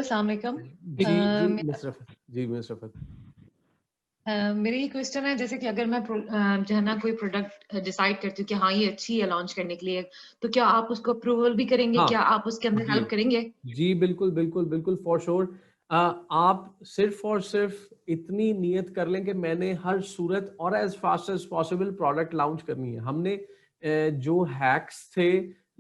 अस्सलाम वालेकुम। जी मुशर्रफ जी मुशर्रफ। मेरी ये क्वेश्चन है, जैसे कि अगर मैं जो है ना कोई प्रोडक्ट डिसाइड करती हूँ कि हाँ ये अच्छी है लॉन्च करने के लिए, तो क्या आप उसको अप्रूवल भी करेंगे? हाँ क्या आप उसके अंदर जी हेल्प करेंगे? जी बिल्कुल बिल्कुल बिल्कुल फॉर श्योर। आप सिर्फ और सिर्फ इतनी नियत कर लें कि मैंने हर सूरत और as fast as possible product launch करनी है। हमने जो हैक्स थे,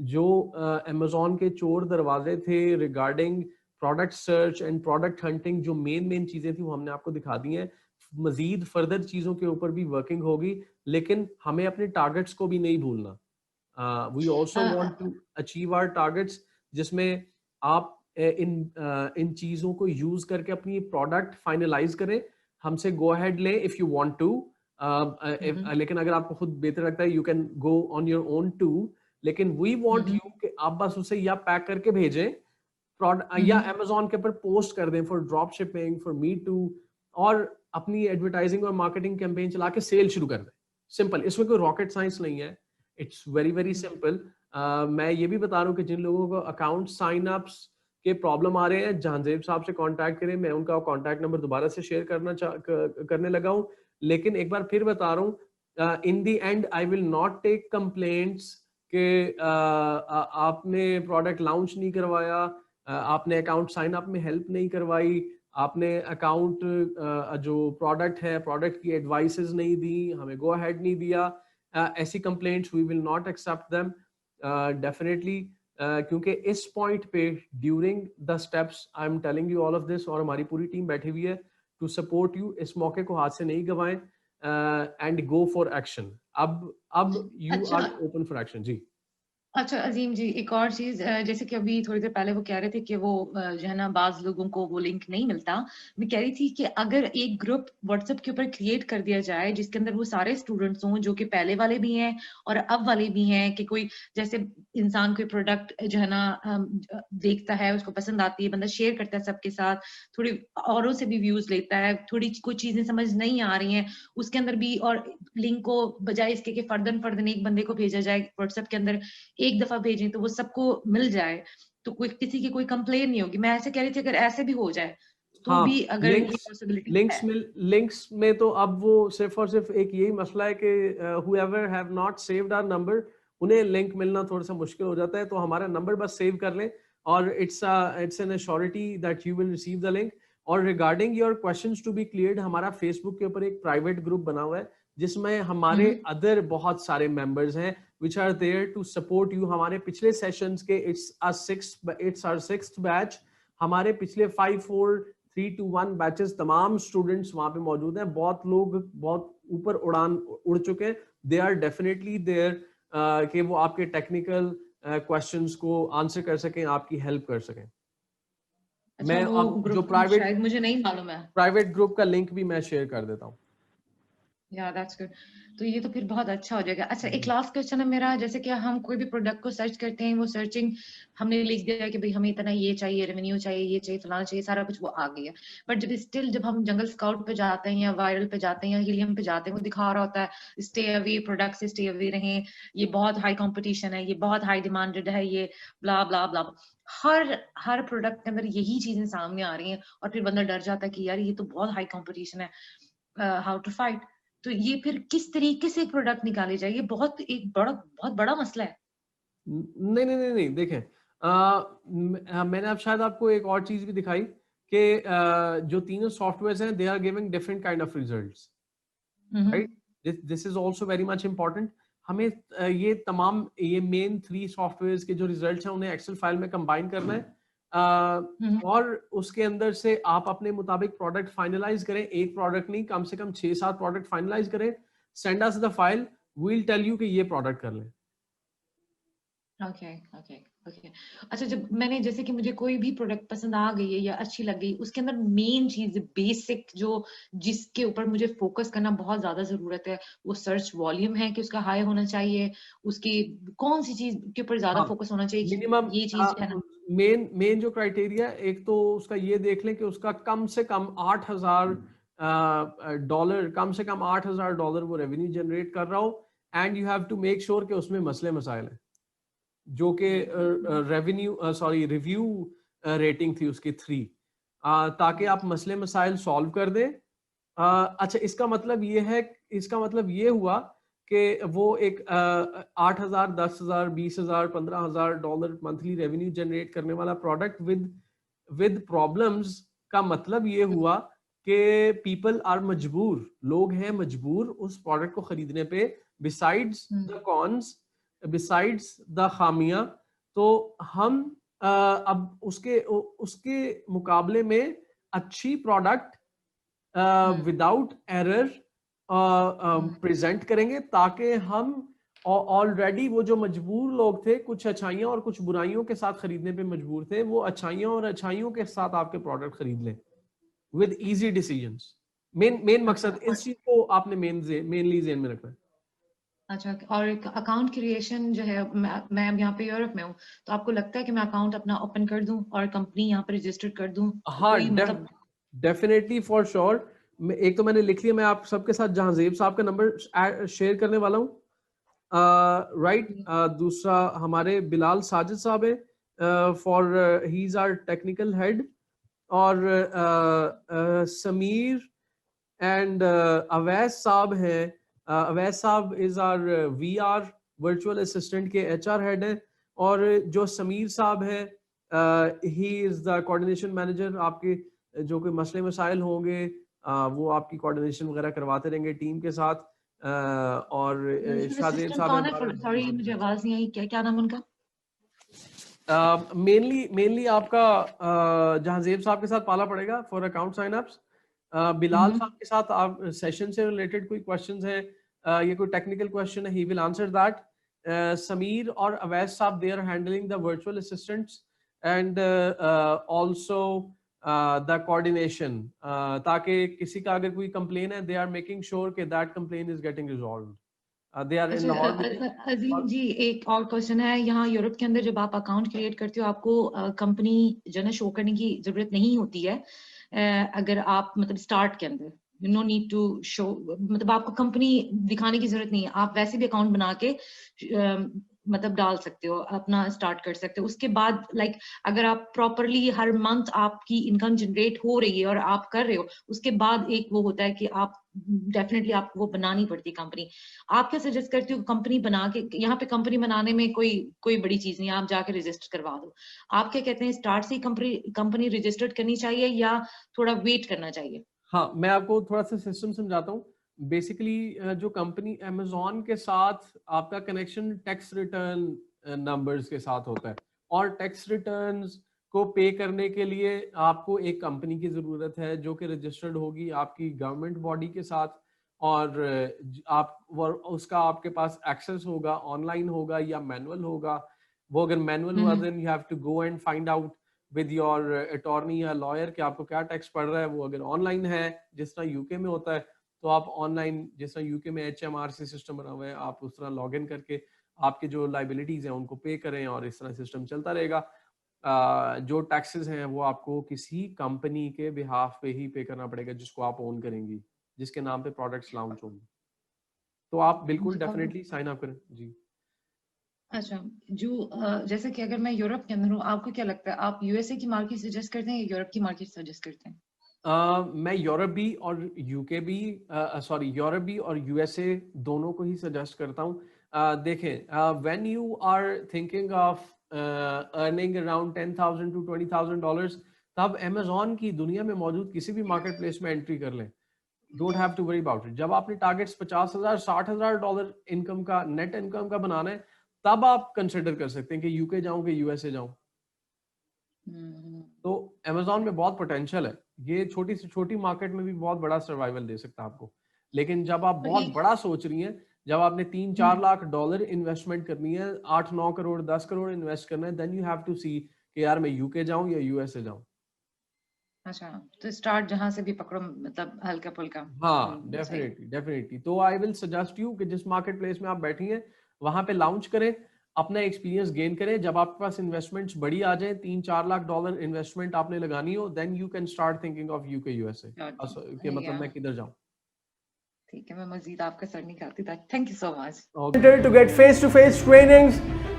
जो अमेजोन के चोर दरवाजे थे regarding product search and product hunting, जो मेन चीजें थी वो हमने आपको दिखा दी हैं। मजीद फर्दर चीजों के ऊपर भी वर्किंग होगी, लेकिन हमें अपने टारगेट्स को भी नहीं भूलना। We also want to achieve our targets, जिसमें आप इन चीजों को यूज करके अपनी प्रोडक्ट फाइनलाइज करें, हमसे गो अहेड लें इफ यू वांट टू। लेकिन अगर आपको खुद बेहतर लगता है, you can go on your own too. लेकिन वी वांट यू कि आप बस उसे या पैक करके भेजें प्रोडक्ट, या अमेजोन के ऊपर पोस्ट कर दें for drop shipping, for me too, और अपनी एडवर्टाइजिंग और मार्केटिंग कैंपेन चला के सेल शुरू कर दें। सिंपल, इसमें कोई रॉकेट साइंस नहीं है, इट्स वेरी वेरी सिंपल। मैं ये भी बता रहा हूँ कि जिन लोगों को अकाउंट साइन अप्स के प्रॉब्लम आ रहे हैं, जहांजेब साहब से कांटेक्ट करें। मैं उनका कांटेक्ट नंबर दोबारा से शेयर करने लगा हूँ। लेकिन एक बार फिर बता रहा हूँ, in the end I will not take complaints कि आपने प्रोडक्ट लॉन्च नहीं करवाया, आपने अकाउंट साइन अप में हेल्प नहीं करवाई, आपने अकाउंट जो प्रोडक्ट है प्रोडक्ट की एडवाइसेस नहीं दी, हमें गो अहेड नहीं दिया। ऐसी complaints we will not accept them definitely. क्योंकि इस पॉइंट पे during the steps I am telling you all of this, और हमारी पूरी टीम बैठी हुई है टू सपोर्ट यू। इस मौके को हाथ से नहीं गवाएं एंड गो फॉर एक्शन। अब यू अच्छा आर ओपन फॉर एक्शन जी। अच्छा अजीम जी, एक और चीज, जैसे कि अभी थोड़ी देर पहले वो कह रहे थे कि वो जो है ना बाज लोगों को वो लिंक नहीं मिलता। मैं कह रही थी कि अगर एक ग्रुप व्हाट्सएप के ऊपर क्रिएट कर दिया जाए जिसके अंदर वो सारे स्टूडेंट्स हों जो कि पहले वाले भी हैं और अब वाले भी हैं, कि कोई जैसे इंसान कोई प्रोडक्ट जो है ना देखता है, उसको पसंद आती है, बंदा शेयर करता है सबके साथ, थोड़ी औरों से भी व्यूज लेता है, थोड़ी कुछ चीजें समझ नहीं आ रही हैं उसके अंदर भी, और लिंक को बजाय इसके कि फर्दन फर्दन एक बंदे को भेजा जाए व्हाट्सएप के अंदर, एक दफा भेजें तो वो सबको मिल जाए, तो कोई किसी की कोई कंप्लेन नहीं होगी। मैं ऐसे कह रही थी अगर ऐसे भी हो जाए तो हाँ, भी, अगर ये लिंक्स पॉसिबिलिटी है। लिंक्स में तो अब वो सिर्फ और सिर्फ एक यही मसला है कि whoever have not saved our number, उन्हें लिंक मिलना थोड़ा सा मुश्किल हो जाता है। तो हमारा नंबर बस सेव कर लें और it's an assurity that you will receive the link. और regarding your questions to be cleared, हमारा फेसबुक के ऊपर एक प्राइवेट ग्रुप बना हुआ है जिसमें हमारे अदर बहुत सारे मेंबर्स हैं which are there to support you। हमारे पिछले सेशंस के it's our sixth बैच। हमारे पिछले 5 4 3 2 1 बैचेस तमाम स्टूडेंट्स वहां पे मौजूद हैं। बहुत लोग बहुत ऊपर उड़ान उड़ चुके हैं। दे आर डेफिनेटली देयर कि वो आपके टेक्निकल क्वेश्चंस को आंसर कर सकें, आपकी हेल्प कर सकें। अच्छा, मैं वो अब जो ग्रुप शायद मुझे नहीं मालूम है। प्राइवेट ग्रुप का लिंक भी मैं शेयर कर देता हूँ। या दैट्स गुड। तो ये तो फिर बहुत अच्छा हो जाएगा। अच्छा, एक लास्ट क्वेश्चन है मेरा, जैसे कि हम कोई भी प्रोडक्ट को सर्च करते हैं, वो सर्चिंग हमने लिख दिया है कि भाई हमें इतना ये चाहिए, रेवेन्यू चाहिए, ये चाहिए, फलाना चाहिए, सारा कुछ वो आ गया। बट जब हम जंगल स्काउट पे जाते हैं या वायरल पे जाते हैं या हीलियम पे जाते हैं, वो दिखा रहा होता है स्टे अवे, प्रोडक्ट से स्टे अवे रहें, ये बहुत हाई कॉम्पिटिशन है, ये बहुत हाई डिमांडेड है, ये ब्ला ब्ला ब्ला। हर प्रोडक्ट के अंदर यही चीजें सामने आ रही हैं और फिर बंदा डर जाता है कि यार ये तो बहुत हाई कॉम्पिटिशन है, हाउ टू फाइट। तो ये फिर किस तरीके से प्रोडक्ट निकाले जाए, ये बहुत बड़ा मसला है। नहीं नहीं नहीं नहीं, देखें, मैंने अब शायद आपको एक और चीज भी दिखाई कि जो तीनों सॉफ्टवेयर हैं they are giving different kind of results, right. This is also very much important. हमें ये मेन 3 सॉफ्टवेयर्स के जो रिजल्ट्स हैं उन्हें एक्सेल फाइल में कंबाइन करना है। और उसके अंदर से आप अपने मुताबिक प्रोडक्ट फाइनलाइज करें। एक प्रोडक्ट नहीं, कम से कम 6-7 प्रोडक्ट फाइनलाइज करें, send us the file, we will tell you कि ये प्रोडक्ट कर लें। Okay okay okay. अच्छा, जब मैंने जैसे कि मुझे कोई भी प्रोडक्ट पसंद आ गई है या अच्छी लग गई, उसके अंदर मेन चीज बेसिक जो जिसके ऊपर मुझे फोकस करना बहुत ज्यादा जरूरत है, वो सर्च वॉल्यूम है कि उसका हाई होना चाहिए। उसकी कौन सी चीज के ऊपर ज्यादा हाँ, फोकस होना चाहिए मिनिमम कि ये चीज है ना। मेन जो क्राइटेरिया, एक तो उसका ये देख लें कि उसका कम से कम $8,000 कम से कम $8,000 वो रेवेन्यू जनरेट कर रहा हो। And you have to make sure कि उसमें मसले मसाइल हैं, जो कि रिव्यू रेटिंग थी उसकी 3। ताकि आप मसले मसाइल सॉल्व कर दें। अच्छा, इसका मतलब ये हुआ कि वो एक 8,000, 10,000, 20,000, $15,000 मंथली रेवेन्यू जनरेट करने वाला प्रोडक्ट विद प्रॉब्लम्स का मतलब ये हुआ कि पीपल आर मजबूर, लोग हैं मजबूर उस प्रोडक्ट को खरीदने पे, besides the cons, besides the खामियां। तो हम अब उसके मुकाबले में अच्छी प्रोडक्ट विदाउट एरर प्रेजेंट करेंगे, ताकि हम ऑलरेडी वो जो मजबूर लोग थे, कुछ अच्छाइयां और कुछ बुराइयों के साथ खरीदने पे मजबूर थे, वो अच्छाइयां और अच्छाइयों के साथ आपके प्रोडक्ट खरीद लें विद इजी डिसीजंस। मेन मकसद इस चीज को आपने मेनली ज़हन में रखना है। अच्छा, और अकाउंट क्रिएशन जो है, मैं अब यहाँ पे यूरोप में हूँ, तो आपको लगता है कि मैं अकाउंट अपना ओपन कर दूं और कंपनी यहाँ पे रजिस्टर कर दूं? हाँ, डेफिनेटली फॉर श्योर। एक तो मैंने लिख लिया, मैं आप सबके साथ जहांजेब साहब का नंबर शेयर करने वाला हूँ, राइट। दूसरा हमारे बिलाल साजिद साहब है, for he is our technical head, और समीर एंड अवैस साहब हैं। अवैस साहब is our VR virtual assistant के HR हेड हैं, और जो समीर साहब हैं, he is the coordination manager. आपके जो कोई मसले मसाइल होंगे, वो आपकी कोऑर्डिनेशन वगैरह करवाते रहेंगे टीम के साथ। और शाहजेब साहब, सॉरी मुझे आवाज नहीं आई, क्या नाम उनका? मेनली आपका जहांजेब साहब के साथ पाला पड़ेगा for account sign ups. Bilal साहब के साथ आप सेशन से रिलेटेड कोई क्वेश्चंस है, ये कोई टेक्निकल क्वेश्चन है, he will answer that. Sameer और Awais sahab, they are handling the virtual assistants and also the coordination, ताकि किसी का अगर कोई कंप्लेन है, दे आर मेकिंग श्योर कि that complain is getting resolved. They are in Azeem ji, एक और क्वेश्चन है। यहाँ यूरोप के अंदर जब आप अकाउंट क्रिएट करते हो, आपको कंपनी जो है शो करने की जरूरत नहीं होती है। अगर आप मतलब स्टार्ट के अंदर नो नीड टू शो, मतलब आपको कंपनी दिखाने की जरूरत नहीं है, आप वैसे भी अकाउंट बना के मतलब डाल सकते हो, अपना स्टार्ट कर सकते हो। उसके बाद अगर आप प्रॉपरली हर मंथ आपकी इनकम जनरेट हो रही है और आप कर रहे हो, उसके बाद एक वो होता है कि आप डेफिनेटली आपको वो बनानी पड़ती है कंपनी। आप क्या सजेस्ट करते हो कंपनी बना के? यहाँ पे कंपनी बनाने में कोई बड़ी चीज नहीं है, आप जाके रजिस्टर करवा दो। आप क्या कहते हैं, स्टार्ट से ही कंपनी रजिस्टर्ड करनी चाहिए या थोड़ा वेट करना चाहिए? हाँ, मैं आपको थोड़ा सा सिस्टम समझाता हूँ। बेसिकली जो कंपनी अमेजोन के साथ आपका कनेक्शन टैक्स रिटर्न नंबर्स के साथ होता है, और टैक्स रिटर्न्स को पे करने के लिए आपको एक कंपनी की जरूरत है जो कि रजिस्टर्ड होगी आपकी गवर्नमेंट बॉडी के साथ, और उसका आपके पास एक्सेस होगा, ऑनलाइन होगा या मैनुअल होगा। वो अगर मैनुअल हुआ then you have to go and find out with your attorney या लॉयर कि आपको क्या टैक्स पड़ रहा है। वो अगर ऑनलाइन है, जिस तरह यूके में होता है, तो आप ऑनलाइन, जिस तरह यूके में HMRC सिस्टम बना हुआ है, आप उस तरह लॉग इन करके आपके जो लाइबिलिटीज हैं उनको पे करें, और इस तरह सिस्टम चलता रहेगा। जो टैक्सेस हैं वो आपको किसी कंपनी के बिहाफ पे ही पे करना पड़ेगा जिसको आप ओन करेंगी, जिसके नाम पे प्रोडक्ट्स लॉन्च होंगे। तो आप बिल्कुल डेफिनेटली साइन अप करें जी। अच्छा, जैसे कि अगर मैं यूरोप के अंदर हूँ, आपको क्या लगता है, आप USA की मार्केट सजेस्ट करते हैं या यूरोप की मार्केट सजेस्ट करते हैं? मैं यूरोप भी और यूके भी, सॉरी यूरोप भी और USA दोनों को ही सजेस्ट करता हूँ। देखें, when you are thinking of earning around $10,000 to $20,000, तब अमेजोन की दुनिया में मौजूद किसी भी मार्केट प्लेस में एंट्री कर लें। Don't have to worry about it. जब आपने टारगेट्स $50,000 $60,000 इनकम का, नेट इनकम का बनाना है, तब आप कंसिडर कर सकते हैं कि यूके जाऊं कि USA जाऊं। तो अमेजोन में बहुत पोटेंशियल है, ये छोटी से छोटी मार्केट में भी बहुत बड़ा सर्वाइवल दे सकता है आपको। लेकिन जब आप बहुत बड़ा सोच रही हैं, जब आपने $3-4 लाख इन्वेस्टमेंट करनी है, 8-9 करोड़ 10 करोड़ इन्वेस्ट करना है, देन यू हैव टू सी कि यार मैं यूके जाऊं या USA जाऊं। अच्छा, तो स्टार्ट जहां से भी पकड़ो, मतलब हल्का फुल्का। हाँ, डेफिनेटली। तो आई विल सजेस्ट यू कि जिस मार्केट प्लेस में आप बैठी हैं वहां पे लॉन्च करें, अपना एक्सपीरियंस गेन करें। जब आपके पास इन्वेस्टमेंट्स बड़ी आ जाए, $3-4 लाख इन्वेस्टमेंट आपने लगानी हो, then you can start thinking of UK USA कि मतलब मैं किधर जाऊं। ठीक है, मैं मजीद आपका सर नहीं खाती था। Thank you so much. To get face-to-face trainings,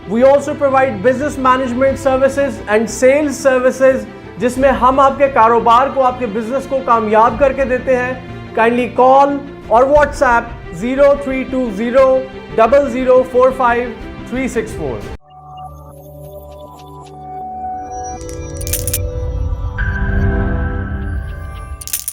we also provide business management services and sales services जिसमें हम आपके कारोबार को, आपके बिजनेस को कामयाब करके देते हैं। काइंडली कॉल और व्हाट्सएप 0320 0045 364।